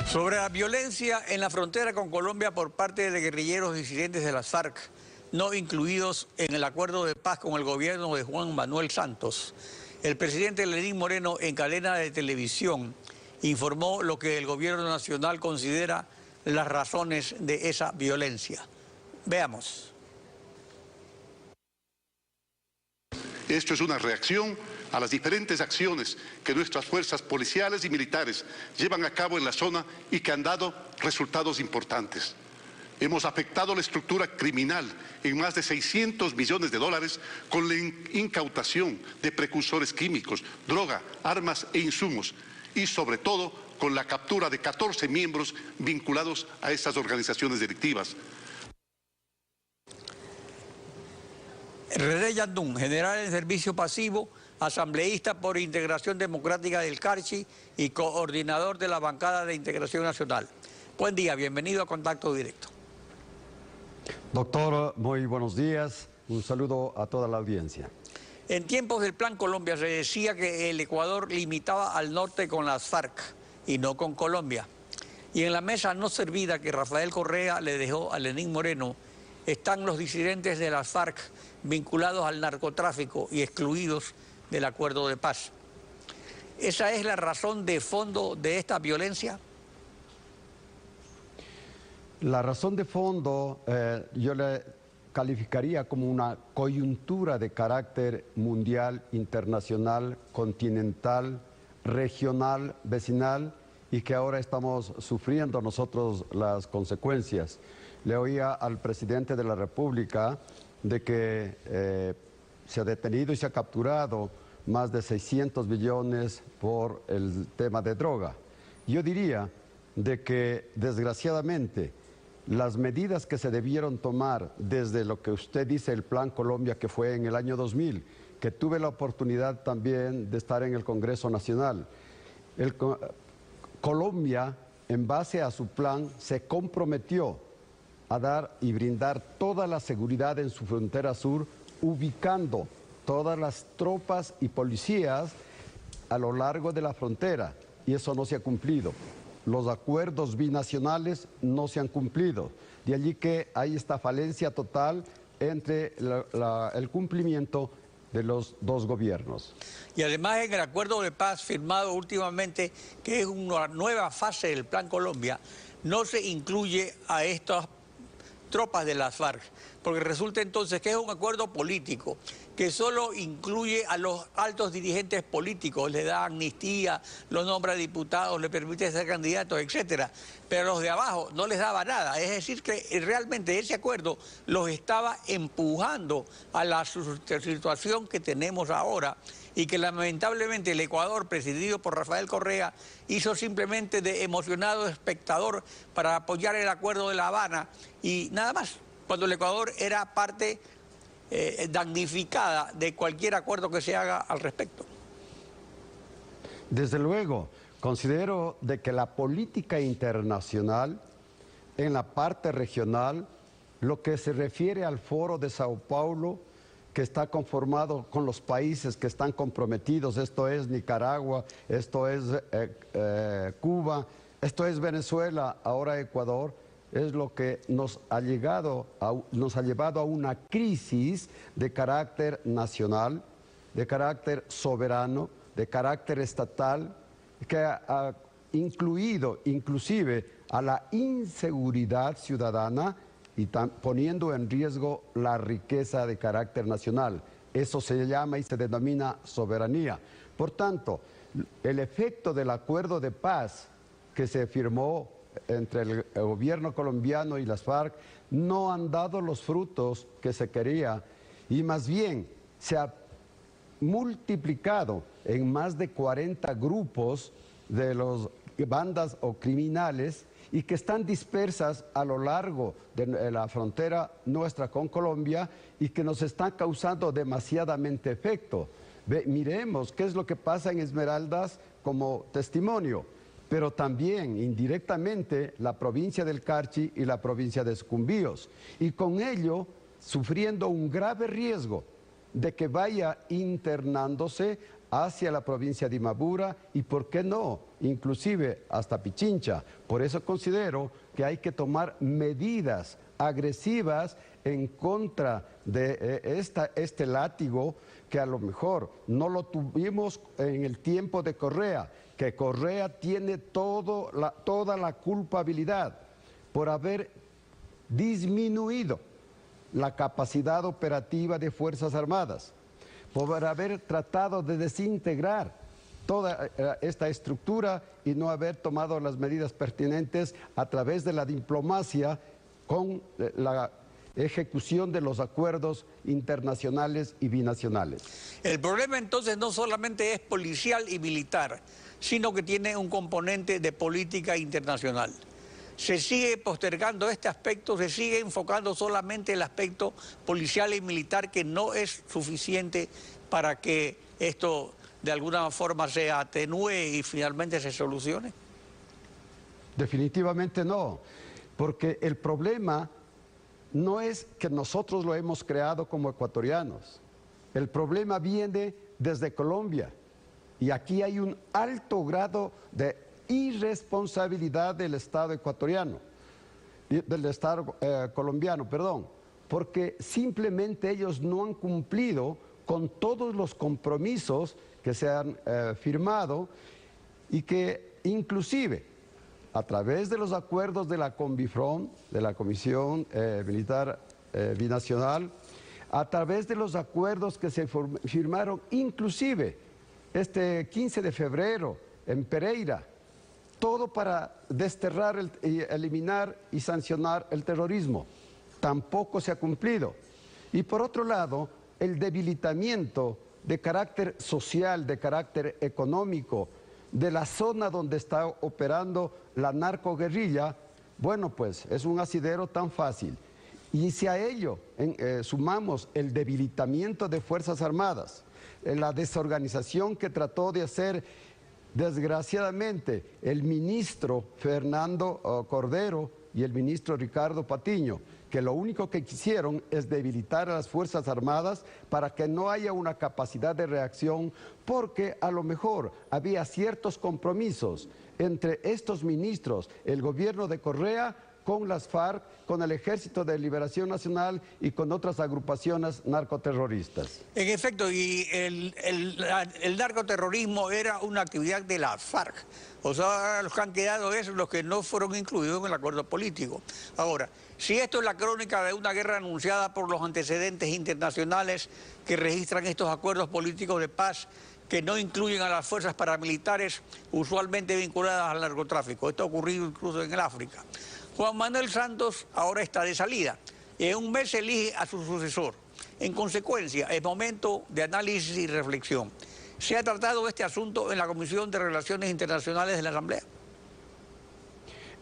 Sobre la violencia en la frontera con Colombia por parte de guerrilleros disidentes de las FARC, no incluidos en el acuerdo de paz con el gobierno de Juan Manuel Santos, el presidente Lenín Moreno en cadena de televisión informó lo que el gobierno nacional considera las razones de esa violencia. Veamos. Esto es una reacción a las diferentes acciones que nuestras fuerzas policiales y militares llevan a cabo en la zona y que han dado resultados importantes. Hemos afectado la estructura criminal en más de 600 millones de dólares con la incautación de precursores químicos, droga, armas e insumos y sobre todo con la captura de 14 miembros vinculados a estas organizaciones delictivas. René Yandún, general en servicio pasivo, asambleísta por Integración Democrática del Carchi y coordinador de la bancada de Integración Nacional. Buen día, bienvenido a Contacto Directo. Doctor, muy buenos días. Un saludo a toda la audiencia. En tiempos del Plan Colombia se decía que el Ecuador limitaba al norte con las FARC y no con Colombia. Y en la mesa no servida que Rafael Correa le dejó a Lenín Moreno están los disidentes de las FARC vinculados al narcotráfico y excluidos del acuerdo de paz. ¿Esa es la razón de fondo de esta violencia? La razón de fondo yo le calificaría como una coyuntura de carácter mundial, internacional, continental, regional, vecinal y que ahora estamos sufriendo nosotros las consecuencias. Le oía al presidente de la República de que se ha detenido y se ha capturado más de 600 billones por el tema de droga. Yo diría de que desgraciadamente las medidas que se debieron tomar desde lo que usted dice el Plan Colombia, que fue en el año 2000, que tuve la oportunidad también de estar en el Congreso Nacional. Colombia, en base a su plan, se comprometió a dar y brindar toda la seguridad en su frontera sur, ubicando todas las tropas y policías a lo largo de la frontera, y eso no se ha cumplido. Los acuerdos binacionales no se han cumplido, de allí que hay esta falencia total entre el cumplimiento de los dos gobiernos. Y además en el acuerdo de paz firmado últimamente, que es una nueva fase del Plan Colombia, no se incluye a estas tropas de las FARC, porque resulta entonces que es un acuerdo político que solo incluye a los altos dirigentes políticos, le da amnistía, los nombra diputados, le permite ser candidatos, etcétera, pero a los de abajo no les daba nada. Es decir, que realmente ese acuerdo los estaba empujando a la situación que tenemos ahora y que lamentablemente el Ecuador, presidido por Rafael Correa, hizo simplemente de emocionado espectador para apoyar el acuerdo de La Habana y nada más, cuando el Ecuador era parte damnificada de cualquier acuerdo que se haga al respecto. Desde luego, considero de que la política internacional, en la parte regional, lo que se refiere al Foro de Sao Paulo, que está conformado con los países que están comprometidos, esto es Nicaragua, esto es Cuba, esto es Venezuela, ahora Ecuador, es lo que nos ha llevado a una crisis de carácter nacional, de carácter soberano, de carácter estatal, que ha incluido inclusive a la inseguridad ciudadana y poniendo en riesgo la riqueza de carácter nacional. Eso se llama y se denomina soberanía. Por tanto, el efecto del acuerdo de paz que se firmó entre el gobierno colombiano y las FARC no han dado los frutos que se quería y más bien se ha multiplicado en más de 40 grupos de las bandas o criminales y que están dispersas a lo largo de la frontera nuestra con Colombia y que nos están causando demasiadamente efecto. Miremos qué es lo que pasa en Esmeraldas como testimonio, pero también indirectamente la provincia del Carchi y la provincia de Sucumbíos, y con ello sufriendo un grave riesgo de que vaya internándose hacia la provincia de Imbabura y, ¿por qué no?, inclusive hasta Pichincha. Por eso considero que hay que tomar medidas agresivas en contra de este látigo que a lo mejor no lo tuvimos en el tiempo de Correa, que Correa tiene toda la culpabilidad por haber disminuido la capacidad operativa de Fuerzas Armadas, por haber tratado de desintegrar toda esta estructura y no haber tomado las medidas pertinentes a través de la diplomacia con la ejecución de los acuerdos internacionales y binacionales. El problema entonces no solamente es policial y militar, sino que tiene un componente de política internacional. Se sigue postergando este aspecto, se sigue enfocando solamente el aspecto policial y militar, que no es suficiente para que esto de alguna forma se atenúe y finalmente se solucione. Definitivamente no, porque el problema no es que nosotros lo hemos creado como ecuatorianos. El problema viene desde Colombia y aquí hay un alto grado de irresponsabilidad del Estado ecuatoriano, del Estado colombiano, perdón, porque simplemente ellos no han cumplido con todos los compromisos que se han firmado y que inclusive a través de los acuerdos de la CONBIFRON, de la Comisión Militar Binacional, a través de los acuerdos que se firmaron inclusive este 15 de febrero en Pereira, todo para desterrar, eliminar y sancionar el terrorismo. Tampoco se ha cumplido. Y por otro lado, el debilitamiento de carácter social, de carácter económico, de la zona donde está operando la narcoguerrilla, bueno, pues es un asidero tan fácil. Y si a ello sumamos el debilitamiento de Fuerzas Armadas, la desorganización que trató de hacer desgraciadamente el ministro Fernando Cordero y el ministro Ricardo Patiño, que lo único que quisieron es debilitar a las Fuerzas Armadas para que no haya una capacidad de reacción, porque a lo mejor había ciertos compromisos entre estos ministros, el gobierno de Correa, con las FARC, con el Ejército de Liberación Nacional y con otras agrupaciones narcoterroristas. En efecto, y el narcoterrorismo era una actividad de las FARC. O sea, los que han quedado es los que no fueron incluidos en el acuerdo político. Ahora, si esto es la crónica de una guerra anunciada por los antecedentes internacionales que registran estos acuerdos políticos de paz, que no incluyen a las fuerzas paramilitares usualmente vinculadas al narcotráfico. Esto ha ocurrido incluso en el África. Juan Manuel Santos ahora está de salida y en un mes elige a su sucesor. En consecuencia, es momento de análisis y reflexión. ¿Se ha tratado este asunto en la Comisión de Relaciones Internacionales de la Asamblea?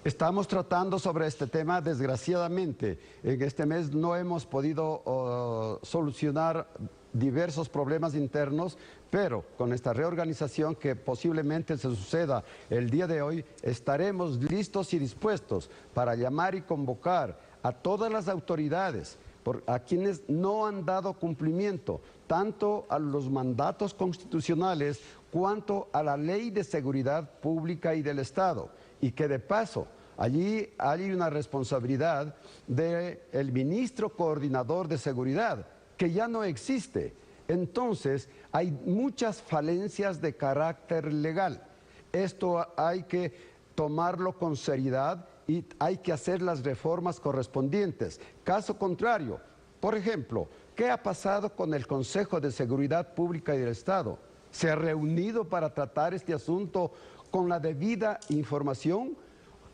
Estamos tratando sobre este tema, desgraciadamente. En este mes no hemos podido solucionar diversos problemas internos, pero con esta reorganización que posiblemente se suceda el día de hoy, estaremos listos y dispuestos para llamar y convocar a todas las autoridades, a quienes no han dado cumplimiento tanto a los mandatos constitucionales cuanto a la Ley de Seguridad Pública y del Estado, y que de paso allí hay una responsabilidad del ministro coordinador de seguridad, que ya no existe. Entonces, hay muchas falencias de carácter legal. Esto hay que tomarlo con seriedad y hay que hacer las reformas correspondientes. Caso contrario, por ejemplo, ¿qué ha pasado con el Consejo de Seguridad Pública y del Estado? ¿Se ha reunido para tratar este asunto con la debida información?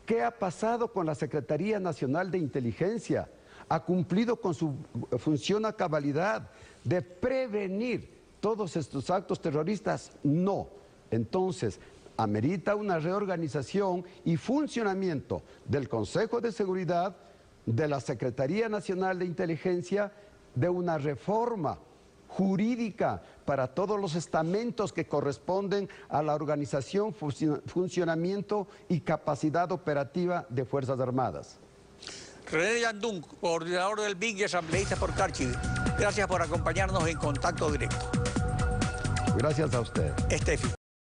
¿Qué ha pasado con la Secretaría Nacional de Inteligencia? ¿Ha cumplido con su función a cabalidad de prevenir todos estos actos terroristas? No. Entonces, amerita una reorganización y funcionamiento del Consejo de Seguridad, de la Secretaría Nacional de Inteligencia, de una reforma jurídica para todos los estamentos que corresponden a la organización, funcionamiento y capacidad operativa de Fuerzas Armadas. René Yandún, coordinador del BIG y asambleísta por Carchi. Gracias por acompañarnos en Contacto Directo. Gracias a usted. Estefi.